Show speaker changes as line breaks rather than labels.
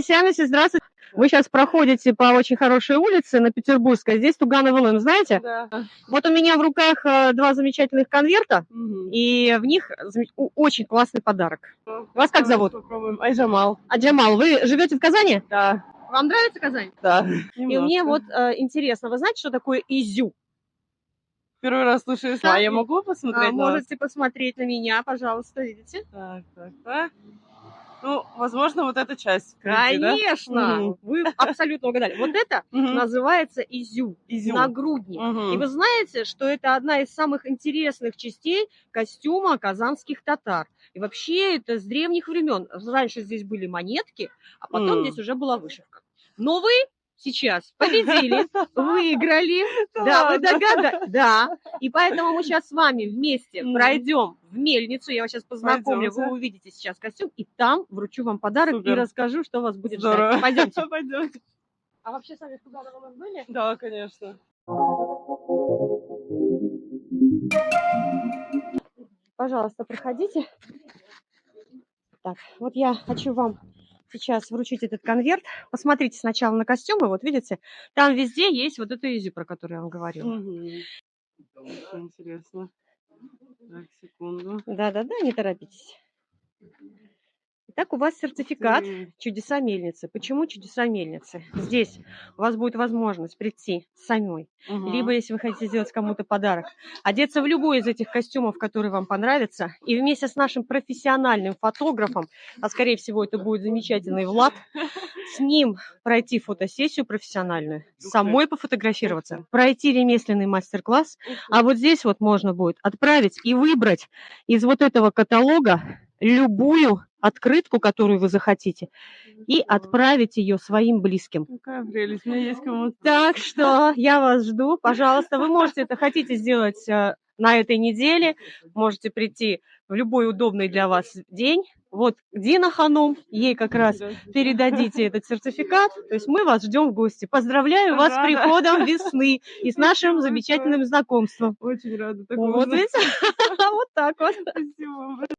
Сиамиси, здравствуйте. Вы сейчас проходите по очень хорошей улице на Петербургской. Здесь Тугановый Лэнд, знаете?
Да.
Вот у меня в руках два замечательных конверта, и в них очень классный подарок. Вас как зовут?
Попробуем. Айджамал.
Аджамал, вы живете в Казани?
Да.
Вам нравится Казань?
Да.
И мне вот интересно, вы знаете, что такое изю?
Первый раз слышу. А я могу посмотреть на вас?
Можете посмотреть на меня, пожалуйста, видите?
Так. Ну, возможно, вот эта часть. впереди, да?
Конечно! Вы абсолютно угадали. Вот это называется изю, нагрудник. И вы знаете, что это одна из самых интересных частей костюма казанских татар. И вообще это с древних времен. Раньше здесь были монетки, а потом здесь уже была вышивка. Но вы сейчас победили, выиграли. Да, вы догадались? Да. И поэтому мы сейчас с вами вместе пройдем в мельницу. Я вас сейчас познакомлю. Вы увидите сейчас костюм, и там вручу вам подарок и расскажу, что вас будет ждать. Пойдемте.
Пойдемте.
А вообще сами в Тугановом были?
Да, конечно.
Пожалуйста, проходите. Так, вот я хочу вам сейчас вручить этот конверт. Посмотрите сначала на костюмы. Вот видите, там везде есть вот эту изю, про которую я вам говорила.
Интересно. Так, секунду.
Да-да-да, не торопитесь. Итак, у вас сертификат «Чудеса мельницы». Почему «Чудеса мельницы»? Здесь у вас будет возможность прийти самой, либо, если вы хотите сделать кому-то подарок, одеться в любой из этих костюмов, который вам понравится, и вместе с нашим профессиональным фотографом, а скорее всего это будет замечательный Влад, с ним пройти фотосессию профессиональную, самой пофотографироваться, пройти ремесленный мастер-класс, а вот здесь вот можно будет отправить и выбрать из вот этого каталога любую открытку, которую вы захотите, и отправить ее своим близким.
Какая прелесть, у меня есть кому-то.
Так что я вас жду, пожалуйста. Вы можете это хотите сделать на этой неделе, можете прийти в любой удобный для вас день. Вот Дина Ханум, ей как раз передадите этот сертификат. То есть мы вас ждем в гости. Поздравляю вас с приходом весны и с нашим замечательным знакомством.
Очень рада.
Вот видите? Вот так вот.
Спасибо.